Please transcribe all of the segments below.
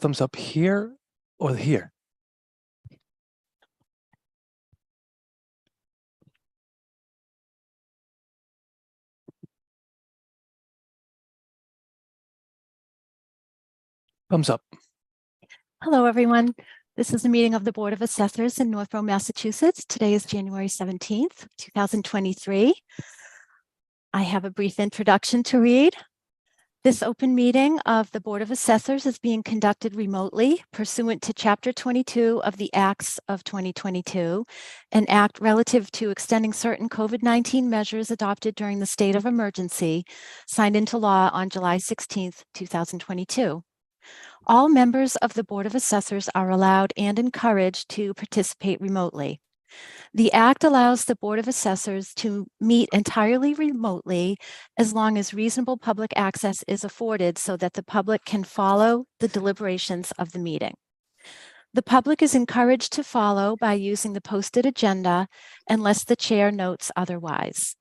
thumbs up here or here? Thumbs up. Hello, everyone. This is a meeting of the Board of Assessors in Northborough, Massachusetts. Today is January 17th, 2023. I have a brief introduction to read. This open meeting of the Board of Assessors is being conducted remotely pursuant to Chapter 22 of the Acts of 2022, an act relative to extending certain COVID-19 measures adopted during the state of emergency, signed into law on July 16th, 2022. All members of the Board of Assessors are allowed and encouraged to participate remotely. The Act allows the Board of Assessors to meet entirely remotely as long as reasonable public access is afforded so that the public can follow the deliberations of the meeting. The public is encouraged to follow by using the posted agenda unless the chair notes otherwise.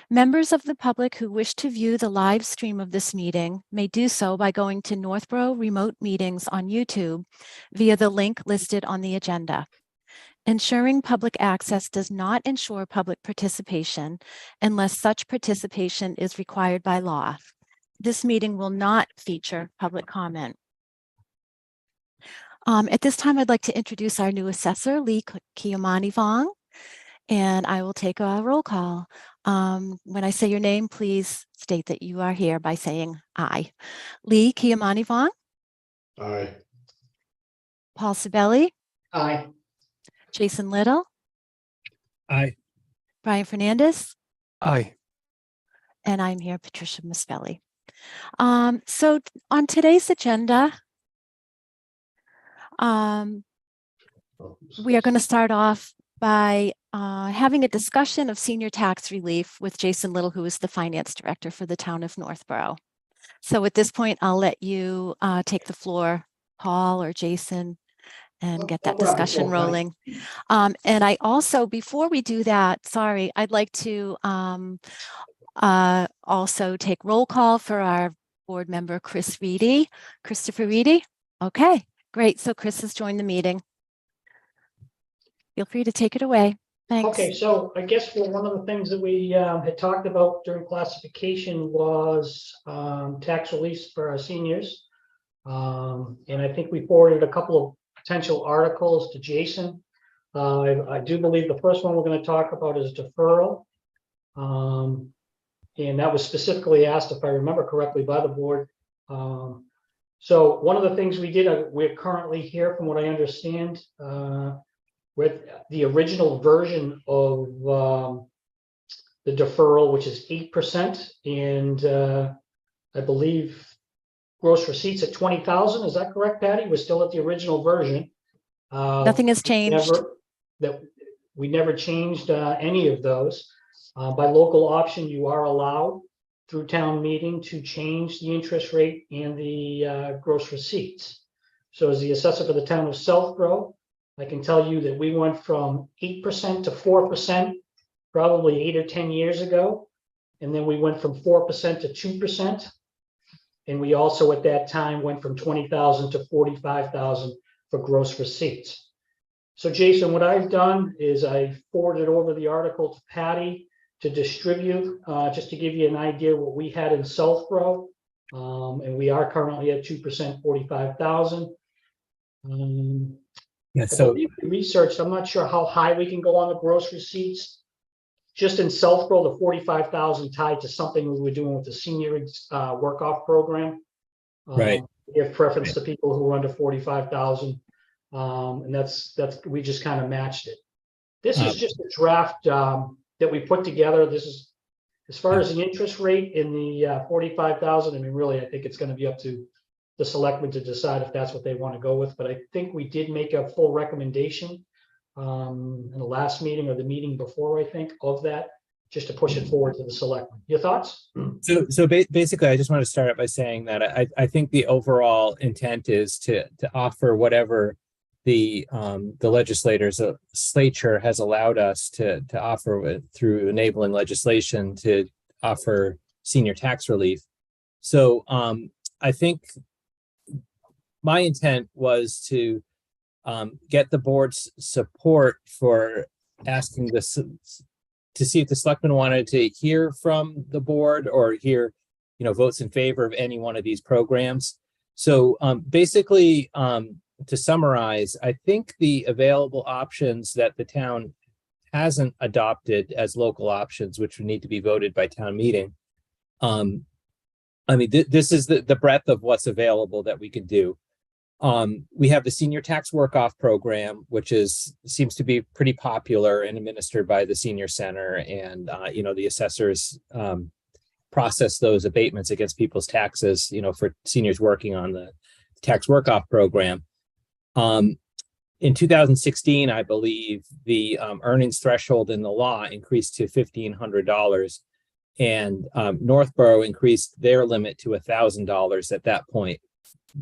Members of the public who wish to view the live stream of this meeting may do so by going to Northborough Remote Meetings on YouTube via the link listed on the agenda. Ensuring public access does not ensure public participation unless such participation is required by law. This meeting will not feature public comment. At this time, I'd like to introduce our new assessor, Lee Kiamani-Vong, and I will take a roll call. When I say your name, please state that you are here by saying aye. Lee Kiamani-Vong? Aye. Paul Sibeli? Aye. Jason Little? Aye. Brian Fernandez? Aye. And I'm here, Patricia Mispelli. So on today's agenda, we are going to start off by having a discussion of senior tax relief with Jason Little, who is the finance director for the town of Northborough. So at this point, I'll let you take the floor, Paul or Jason, and get that discussion rolling. And I also, before we do that, sorry, I'd like to also take roll call for our board member, Christopher Reedy. Okay, great. So Chris has joined the meeting. Feel free to take it away. Thanks. Okay, so I guess one of the things that we had talked about during classification was tax release for our seniors. And I think we forwarded a couple of potential articles to Jason. I do believe the first one we're going to talk about is deferral. And that was specifically asked, if I remember correctly, by the board. So one of the things we did, we're currently here, from what I understand, with the original version of the deferral, which is 8%, and I believe gross receipts at 20,000. Is that correct, Patty? We're still at the original version. Nothing has changed. We never changed any of those. By local option, you are allowed through town meeting to change the interest rate and the gross receipts. So as the assessor for the town of Southborough, I can tell you that we went from 8% to 4% probably 8 or 10 years ago. And then we went from 4% to 2%. And we also at that time went from 20,000 to 45,000 for gross receipts. So Jason, what I've done is I forwarded over the article to Patty to distribute, just to give you an idea what we had in Southborough. And we are currently at 2%, 45,000. Yeah, so we researched, I'm not sure how high we can go on the gross receipts. Just in Southborough, the 45,000 tied to something we were doing with the senior work-off program. Right. We give preference to people who are under 45,000, and that's we just kind of matched it. This is just a draft that we put together. This is as far as the interest rate in the 45,000. I mean, really, I think it's going to be up to the selectmen to decide if that's what they want to go with. But I think we did make a full recommendation in the last meeting or the meeting before, I think, of that, just to push it forward to the selectmen. Your thoughts? So basically, I just want to start out by saying that I think the overall intent is to offer whatever the legislature has allowed us to offer through enabling legislation to offer senior tax relief. So I think my intent was to get the board's support for asking this to see if the selectmen wanted to hear from the board or hear, votes in favor of any one of these programs. So basically, to summarize, I think the available options that the town hasn't adopted as local options, which would need to be voted by town meeting. This is the breadth of what's available that we can do. We have the senior tax work-off program, which seems to be pretty popular and administered by the senior center, and the assessors process those abatements against people's taxes, for seniors working on the tax work-off program. In 2016, I believe the earnings threshold in the law increased to $1,500, and Northborough increased their limit to $1,000 at that point,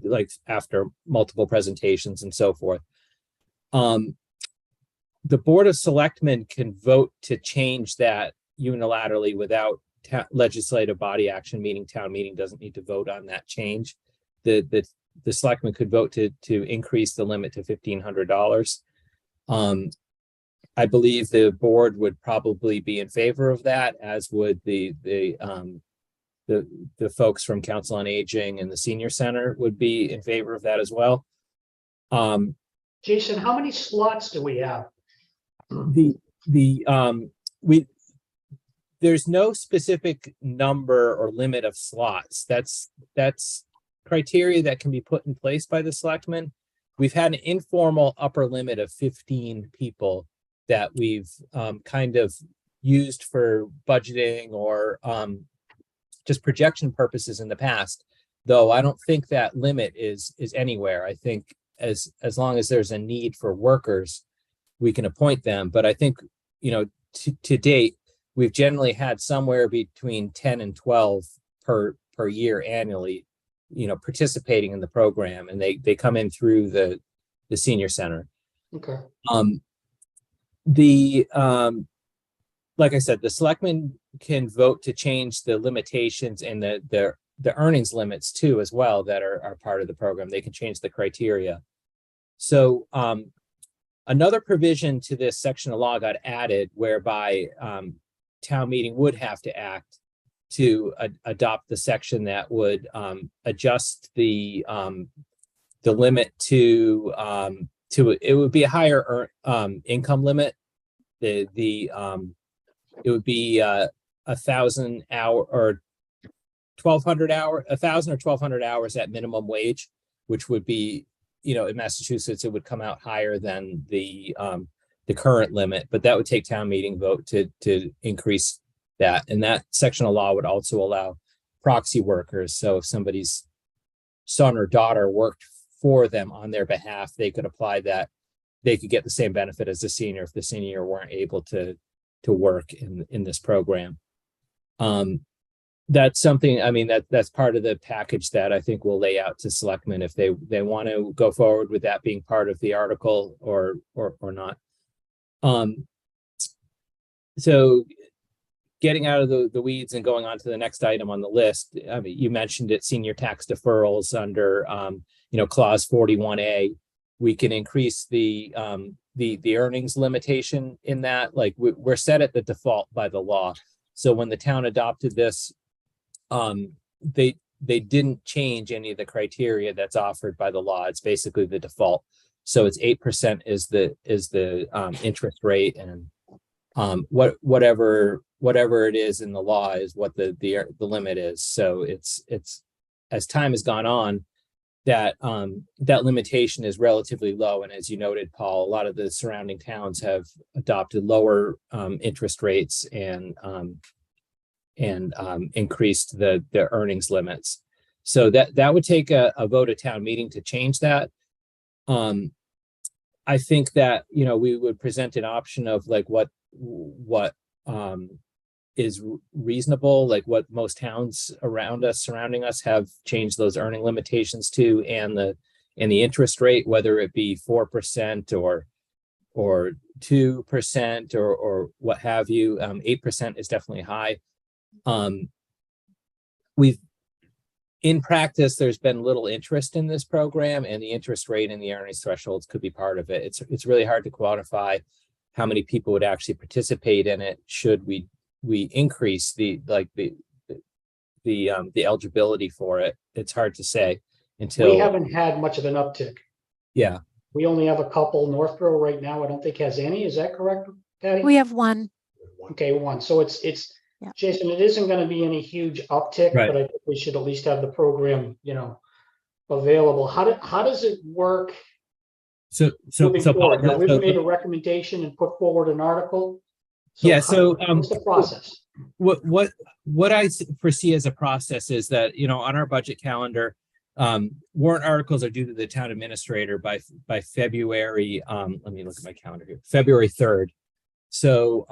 like after multiple presentations and so forth. The Board of Selectmen can vote to change that unilaterally without legislative body action, meaning town meeting doesn't need to vote on that change. The selectmen could vote to increase the limit to $1,500. I believe the board would probably be in favor of that, as would the folks from Council on Aging and the Senior Center would be in favor of that as well. Jason, how many slots do we have? There's no specific number or limit of slots. That's criteria that can be put in place by the selectmen. We've had an informal upper limit of 15 people that we've kind of used for budgeting or just projection purposes in the past, though I don't think that limit is anywhere. I think as long as there's a need for workers, we can appoint them. But I think, to date, we've generally had somewhere between 10 and 12 per year annually, participating in the program, and they come in through the senior center. Okay. Like I said, the selectmen can vote to change the limitations and the earnings limits too, as well, that are part of the program. They can change the criteria. So another provision to this section of law got added, whereby town meeting would have to act to adopt the section that would adjust the limit to it would be a higher income limit. It would be 1,000 hour or 1,200 hour, 1,000 or 1,200 hours at minimum wage, which would be, in Massachusetts, it would come out higher than the current limit, but that would take town meeting vote to increase that. And that section of law would also allow proxy workers. So if somebody's son or daughter worked for them on their behalf, they could apply that. They could get the same benefit as the senior if the senior weren't able to work in this program. That's something, that's part of the package that I think we'll lay out to selectmen if they want to go forward with that being part of the article or not. So getting out of the weeds and going on to the next item on the list, you mentioned it, senior tax deferrals under clause 41A. We can increase the earnings limitation in that. Like we're set at the default by the law. So when the town adopted this, they didn't change any of the criteria that's offered by the law. It's basically the default. So it's 8% is the interest rate, and whatever it is in the law is what the limit is. So it's as time has gone on, that limitation is relatively low. And as you noted, Paul, a lot of the surrounding towns have adopted lower interest rates and increased the earnings limits. So that would take a vote of town meeting to change that. I think that, we would present an option of like what is reasonable, like what most towns surrounding us have changed those earning limitations to, and the interest rate, whether it be 4% or 2% or what have you. 8% is definitely high. in practice, there's been little interest in this program, and the interest rate and the earnings thresholds could be part of it. It's really hard to quantify how many people would actually participate in it. Should we increase the eligibility for it? It's hard to say until We haven't had much of an uptick. yeah. We only have a couple. Northborough right now, I don't think has any. Is that correct, Patty? We have one. Okay, one. So it's Yeah. Jason, it isn't going to be any huge uptick, Right. but I think we should at least have the program, available. How does it work moving forward? Now, we've made a recommendation and put forward an article. What's the process? What I foresee as a process is that, on our budget calendar, warrant articles are due to the town administrator by February. Let me look at my calendar here. February 3rd. So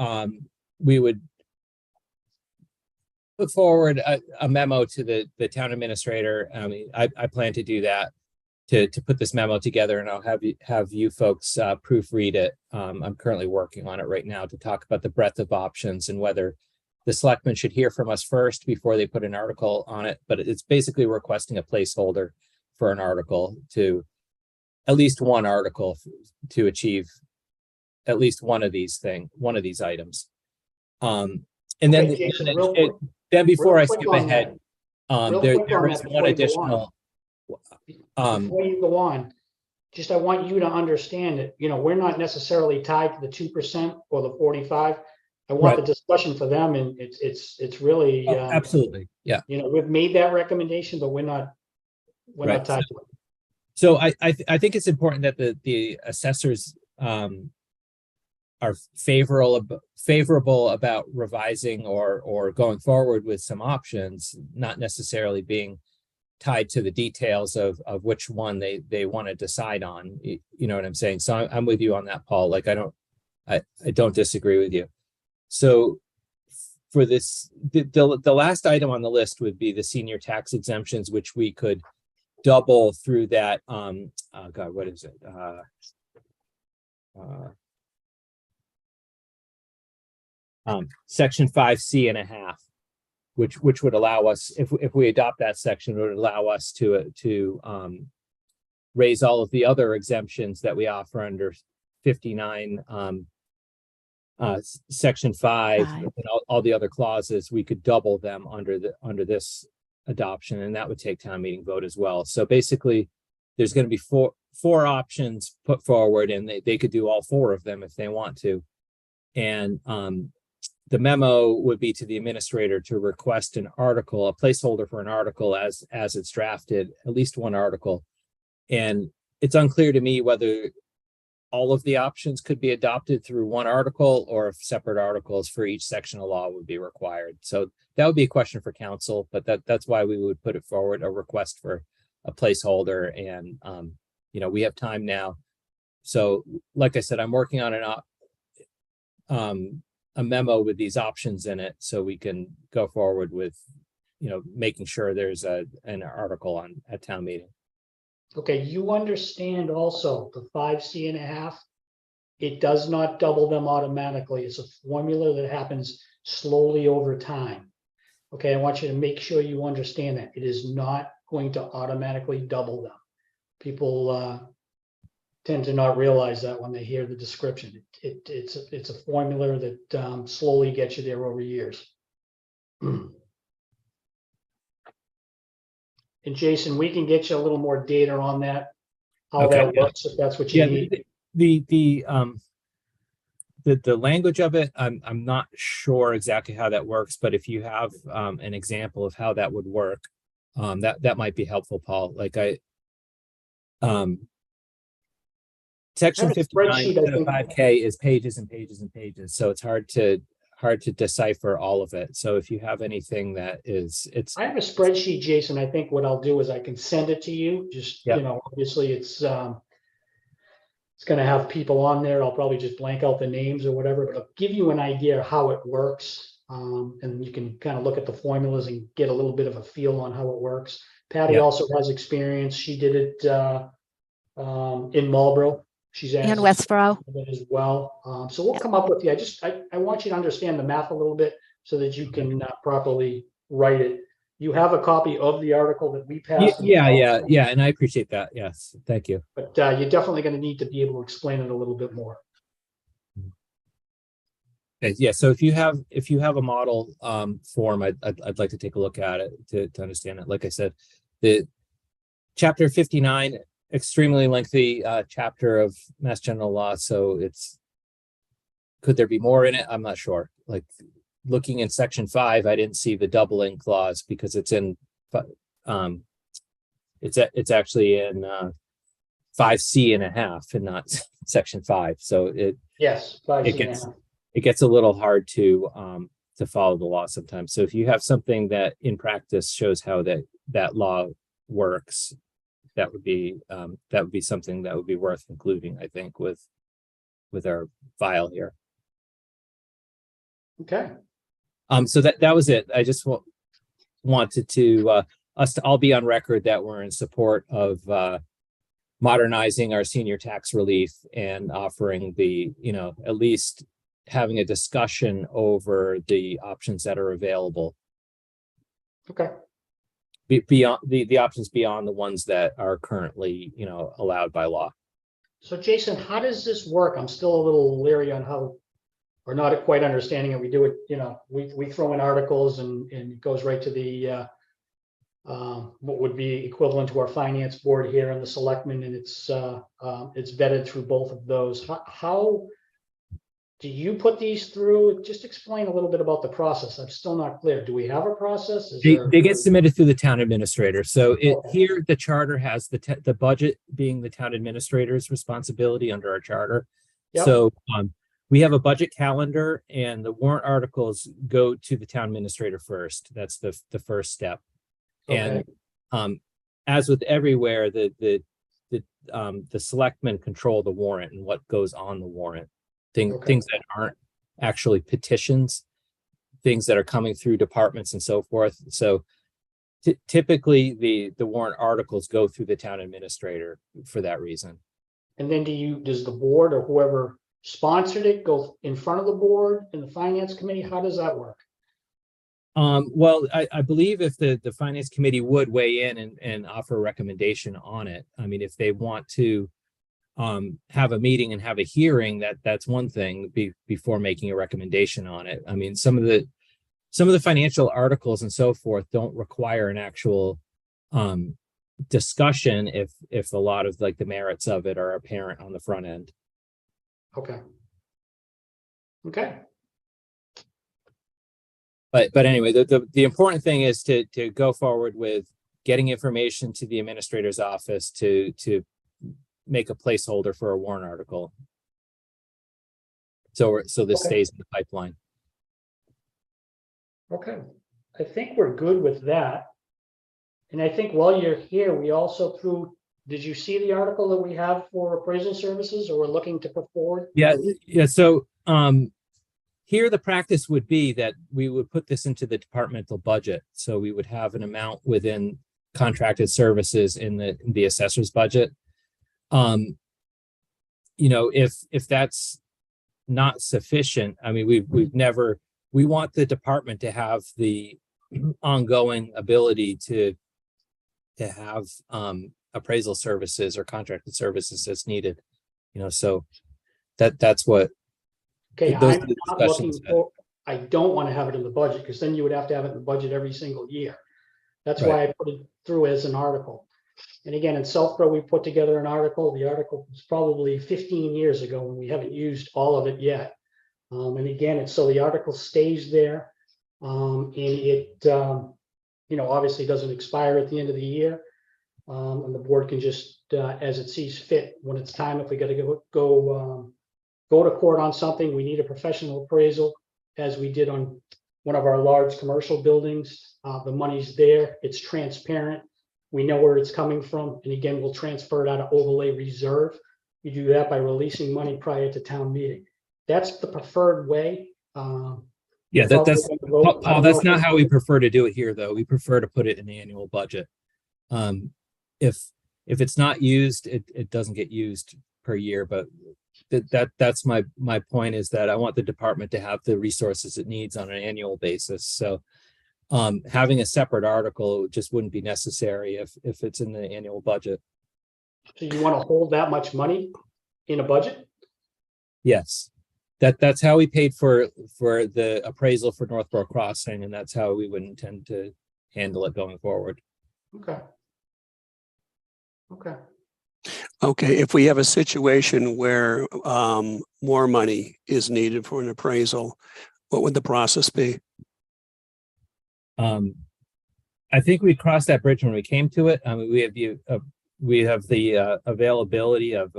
we would put forward a memo to the town administrator. I plan to do that, to put this memo together, and I'll have you folks proofread it. I'm currently working on it right now to talk about the breadth of options and whether the selectmen should hear from us first before they put an article on it. But it's basically requesting a placeholder for an article, to at least one article to achieve at least one of these items. And then, Okay, Jason, then before I quick skip on ahead, Real there quick on is that one before you go additional. Before you go on, I want you to understand that, we're not necessarily tied to the 2% or the 45. I want the discussion for them, and it's really, Absolutely. Yeah. we've made that recommendation, but we're not tied to it. So I think it's important that the assessors are favorable about revising or going forward with some options, not necessarily being tied to the details of which one they want to decide on. You know what I'm saying? So I'm with you on that, Paul. Like, I don't disagree with you. So for this, the last item on the list would be the senior tax exemptions, which we could double through that. God, what is it? Section 5C.5, which would allow us, if we adopt that section, it would allow us to raise all of the other exemptions that we offer under 59, Section 5, and all the other clauses. We could double them under this adoption, and that would take town meeting vote as well. So basically, there's going to be four options put forward, and they could do all four of them if they want to. And the memo would be to the administrator to request an article, a placeholder for an article as it's drafted, at least one article. And it's unclear to me whether all of the options could be adopted through one article, or if separate articles for each section of law would be required. So that would be a question for council, but that's why we would put it forward, a request for a placeholder. And we have time now. So like I said, I'm working on a memo with these options in it, so we can go forward with, making sure there's an article at town meeting. Okay, you understand also the 5C.5, it does not double them automatically. It's a formula that happens slowly over time. Okay, I want you to make sure you understand that. It is not going to automatically double them. People tend to not realize that when they hear the description. It's a formula that slowly gets you there over years. And Jason, we can get you a little more data on that, how that works, if that's what you need. The language of it, I'm not sure exactly how that works, but if you have an example of how that would work, that might be helpful, Paul. Like Section 59.5K is pages and pages and pages, so it's hard to decipher all of it. So if you have anything that I have a spreadsheet, Jason. I think what I'll do is I can send it to you. Just obviously it's going to have people on there. I'll probably just blank out the names or whatever, but I'll give you an idea of how it works, and you can kind of look at the formulas and get a little bit of a feel on how it works. Patty also has experience. She did it in Marlboro. She's in Westboro as well. So we'll come up with you. I want you to understand the math a little bit so that you can properly write it. you have a copy of the article that we Yeah, passed. yeah, and I appreciate that. Yes, thank you. But you're definitely going to need to be able to explain it a little bit more. Okay, yeah, so if you have a model form, I'd like to take a look at it to understand it. Like I said, the chapter 59, extremely lengthy chapter of Mass General Law, so could there be more in it? I'm not sure. Like looking in section 5, I didn't see the doubling clause because it's in it's actually in 5C.5 and not section 5. So Yes, 5C. it gets a little hard to follow the law sometimes. So if you have something that in practice shows how that law works, that would be something that would be worth including, I think, with our file here. Okay. So that was it. I just wanted to us to all be on record that we're in support of modernizing our senior tax relief and offering at least having a discussion over the options that are available. Okay. Beyond the options beyond the ones that are currently, allowed by law. So Jason, how does this work? I'm still a little leery on how, or not quite understanding it. We do it, we throw in articles and it goes right to the what would be equivalent to our finance board here and the selectmen, and it's vetted through both of those. How do you put these through? Just explain a little bit about the process. I'm still not clear. Do we have a process? They get submitted through the town administrator. So here the charter has the budget being the town administrator's responsibility under our charter. Yep. So we have a budget calendar, and the warrant articles go to the town administrator first. That's the first step. Okay. And as with everywhere, the selectmen control the warrant and what goes on the warrant. Things that aren't actually petitions, things that are coming through departments and so forth. So typically the warrant articles go through the town administrator for that reason. And then does the board or whoever sponsored it go in front of the board and the finance committee? How does that work? Well, I believe if the finance committee would weigh in and offer a recommendation on it, I mean, if they want to have a meeting and have a hearing, that's one thing before making a recommendation on it. I mean, some of the financial articles and so forth don't require an actual discussion if a lot of like the merits of it are apparent on the front end. Okay. But anyway, the important thing is to go forward with getting information to the administrator's office to make a placeholder for a warrant article. So this stays in the pipeline. Okay. I think we're good with that. And I think while you're here, we also did you see the article that we have for appraisal services, or we're looking to put forward? Yeah. So here the practice would be that we would put this into the departmental budget. So we would have an amount within contracted services in the assessor's budget. If that's not sufficient, I mean, we want the department to have the ongoing ability to have appraisal services or contracted services as needed, so that's what. Okay, those I'm are the not looking discussions for, I don't want to have it in the budget, because then you would have to have it in the budget every single year. That's why I put it through as an article. And again, in Southborough, we put together an article. The article was probably 15 years ago, and we haven't used all of it yet. And again, so the article stays there, and it obviously doesn't expire at the end of the year. And the board can just, as it sees fit, when it's time, if we got to go to court on something, we need a professional appraisal, as we did on one of our large commercial buildings. The money's there, it's transparent, we know where it's coming from, and again, we'll transfer it out of overlay reserve. You do that by releasing money prior to town meeting. That's the preferred way. Yeah, that's Paul, that's not how we prefer to do it here, though. We prefer to put it in the annual budget. If it's not used, it doesn't get used per year, but that's my point, is that I want the department to have the resources it needs on an annual basis. So Having a separate article just wouldn't be necessary if it's in the annual budget. So you want to hold that much money in a budget? Yes, that's how we paid for the appraisal for Northborough Crossing, and that's how we would intend to handle it going forward. Okay. Okay. Okay, if we have a situation where more money is needed for an appraisal, what would the process be? I think we crossed that bridge when we came to it. I mean, we have the availability of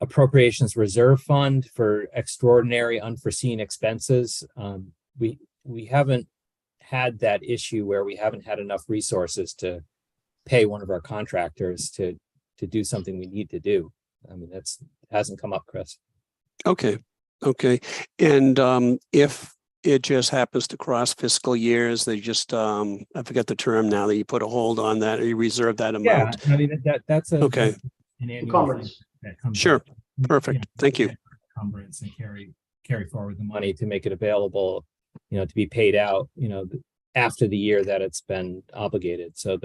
appropriations reserve fund for extraordinary unforeseen expenses. We haven't had that issue where we haven't had enough resources to pay one of our contractors to do something we need to do. I mean, hasn't come up, Chris. Okay, and if it just happens to cross fiscal years, they just I forget the term now, that you put a hold on that or you reserve that amount. I mean that's Okay. an annual Encumbrance. thing that comes Sure. up. Perfect. Thank you. Encumbrance and carry forward the money to make it available, to be paid out, after the year that it's been obligated. So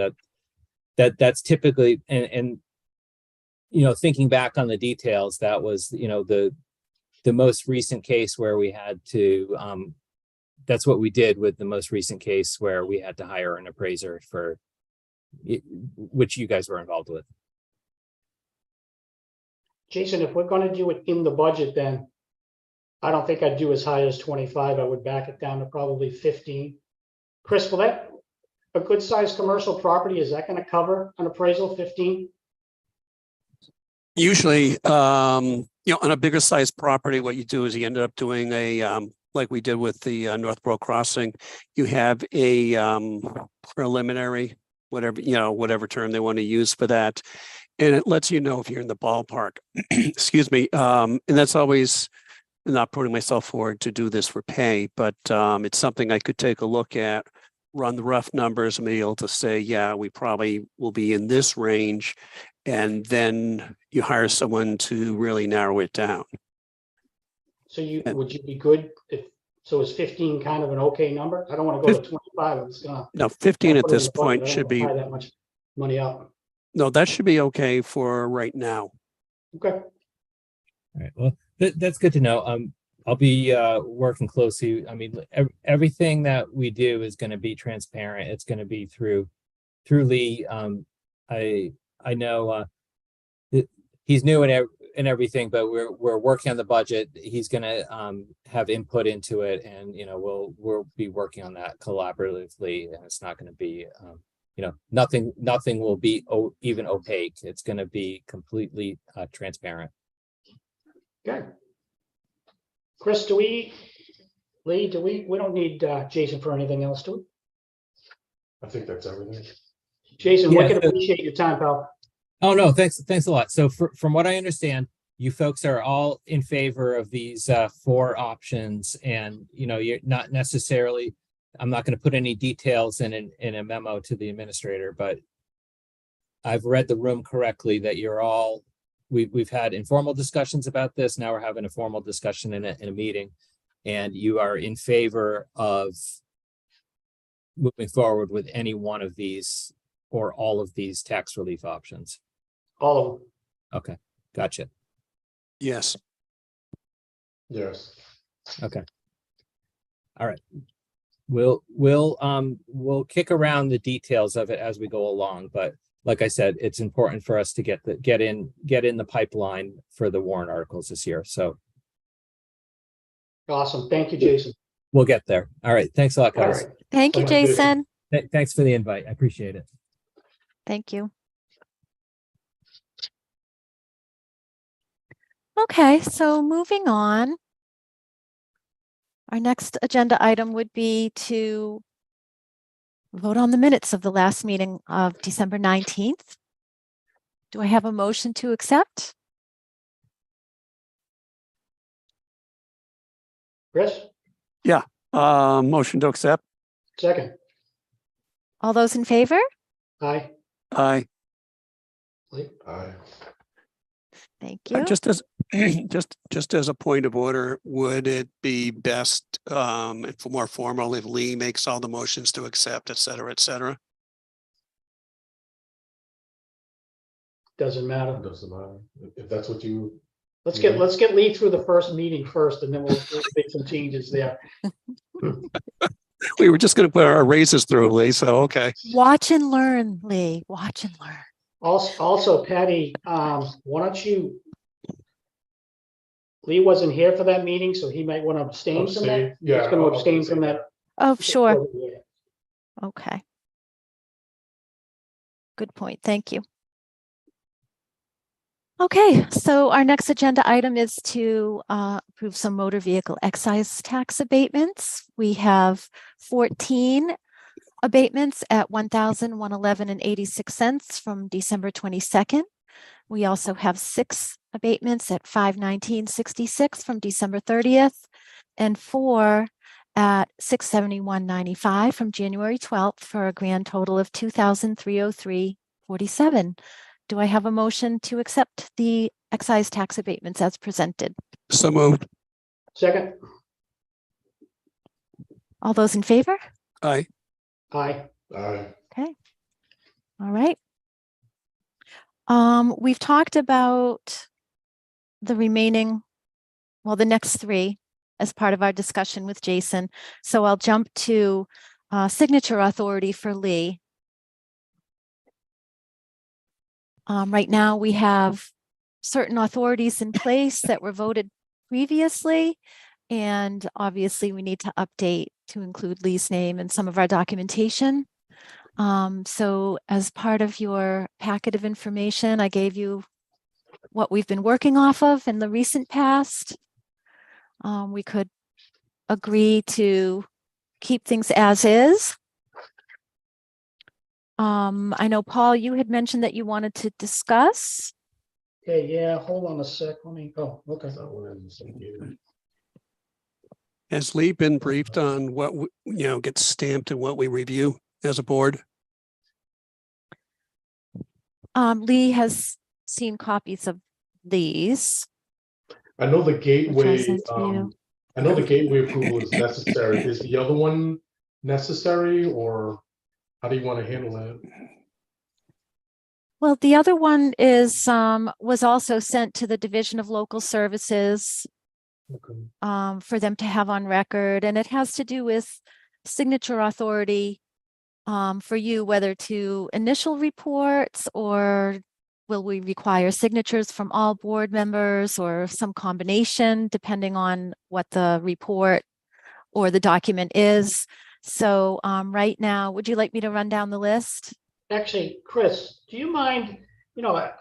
that's typically, and thinking back on the details, that was, the most recent case where we had to, that's what we did with the most recent case where we had to hire an appraiser for, which you guys were involved with. Jason, if we're going to do it in the budget, then I don't think I'd do as high as 25. I would back it down to probably 15. Chris, will that, a good sized commercial property, is that going to cover an appraisal 15? Usually, on a bigger sized property, what you do is you end up doing a, like we did with the Northborough Crossing, you have a preliminary, whatever term they want to use for that. And it lets you know if you're in the ballpark. Excuse me. And that's always, not putting myself forward to do this for pay, but it's something I could take a look at, run the rough numbers and be able to say, yeah, we probably will be in this range. And then you hire someone to really narrow it down. So would you be good if, so is 15 kind of an okay number? I don't want to go to 25. It's gonna. No, 15 at put it in this the budget. point I don't should wanna be, tie that much money up. no, that should be okay for right now. Okay. All right. Well, that's good to know. I'll be working closely. I mean, everything that we do is going to be transparent. It's going to be through Lee. I know he's new and everything, but we're working on the budget. He's going to have input into it, and we'll be working on that collaboratively. And it's not going to be nothing will be even opaque. It's going to be completely transparent. Okay. Chris, Lee, we don't need Jason for anything else, do we? I think that's everything. Jason, Yeah, we can so- appreciate your time, pal. Oh, no, thanks a lot. So from what I understand, you folks are all in favor of these 4 options, and you're not necessarily, I'm not going to put any details in a memo to the administrator, but I've read the room correctly that you're all, we've had informal discussions about this. Now we're having a formal discussion in a meeting, and you are in favor of moving forward with any one of these or all of these tax relief options. All of them. Okay, gotcha. Yes. Yes. Okay. All right. We'll kick around the details of it as we go along, but like I said, it's important for us to get in the pipeline for the warrant articles this year. So Awesome. Thank you, Jason. we'll get there. All right. Thanks a lot, All guys. right. Thank you, Thank you. Jason. Thanks for the invite. I appreciate it. Thank you. Okay, so moving on. Our next agenda item would be to vote on the minutes of the last meeting of December 19th. Do I have a motion to accept? Chris, Motion to accept. second. All those in favor? Aye. Aye. Lee? Aye. Thank you. Just as Just as a point of order, would it be best, for more formal, if Lee makes all the motions to accept, et cetera, et cetera? Doesn't matter. It doesn't matter. If that's what you, Let's Yeah. get Lee through the first meeting first, and then we'll make some changes there. We were just gonna put our raises through, Lee, so, okay. Watch and learn, Lee. Watch and learn. Also, Patty, why don't you? Lee wasn't here for that meeting, so he might want to abstain from that. Abstain, yeah, He's going to I'll abstain abstain from that. Oh, sure. Okay. Good point. Thank you. Okay, so our next agenda item is to approve some motor vehicle excise tax abatements. We have 14 abatements at $1,111.86 from December 22nd. We also have 6 abatements at $519.66 from December 30th, and 4 at $671.95 from January 12th, for a grand total of $2,303.47. Do I have a motion to accept the excise tax abatements as presented? So moved. Second, All those in favor? Aye. aye. aye. Okay. All right. We've talked about the remaining, well, the next 3 as part of our discussion with Jason. So I'll jump to signature authority for Lee. Right now, we have certain authorities in place that were voted previously, and obviously we need to update to include Lee's name in some of our documentation. So as part of your packet of information, I gave you what we've been working off of in the recent past. We could agree to keep things as is. I know, Paul, you had mentioned that you wanted to discuss. Okay, yeah, hold on a sec. Let me, oh, okay. That one is the same here. Has Lee been briefed on what, gets stamped and what we review as a board? Lee has seen copies of these. I know the Which I gateway, sent to you. I know the gateway approval is necessary. Is the other one necessary, or how do you want to handle that? Well, the other one is was also sent to the Division of Local Services Okay. for them to have on record, and it has to do with signature authority for you, whether to initial reports, or will we require signatures from all board members, or some combination depending on what the report or the document is. So right now, would you like me to run down the list? Actually, Chris, do you mind,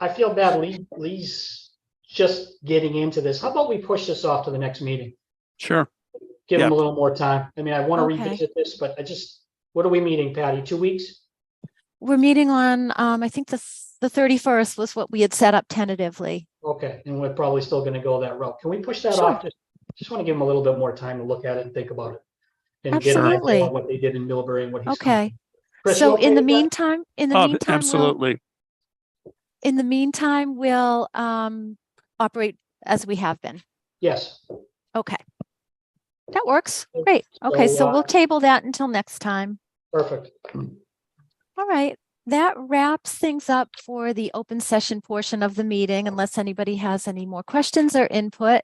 I feel bad, Lee's just getting into this. How about we push this off to the next meeting? Sure. Give him Yeah. a little more time. I mean, I want to Okay. revisit this, but what are we meeting, Patty? 2 weeks? We're meeting on, I think the 31st was what we had set up tentatively. Okay, and we're probably still going to go that route. Can we push that Sure. off? Just want to give him a little bit more time to look at it and think about it. And get an Absolutely. idea on what they did in Millbury and what he's. Okay. Chris, you So okay in the with that? meantime, Absolutely. we'll operate as we have been. Yes. Okay. That works. Great. Okay, so we'll table that until next time. Perfect. All right. That wraps things up for the open session portion of the meeting, unless anybody has any more questions or input.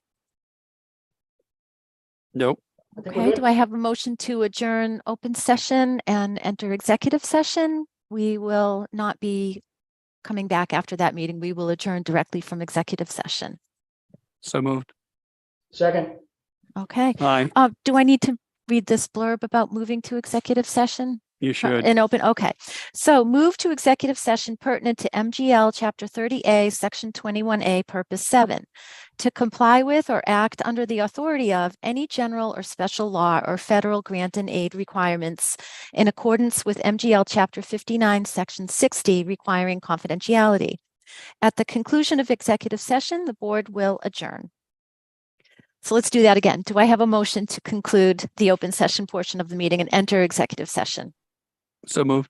Nope. I think we're Okay, good. do I have a motion to adjourn open session and enter executive session? We will not be coming back after that meeting. We will adjourn directly from executive session. So moved. Second, Okay. Aye, Do I need to read this blurb about moving to executive session? you should. In open, okay. So move to executive session pertinent to MGL Chapter 30A, Section 21A, Purpose 7, to comply with or act under the authority of any general or special law or federal grant and aid requirements in accordance with MGL Chapter 59, Section 60, requiring confidentiality. At the conclusion of executive session, the board will adjourn. So let's do that again. Do I have a motion to conclude the open session portion of the meeting and enter executive session? So moved.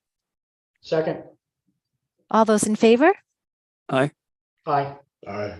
second, All those in favor? Aye. aye. Aye.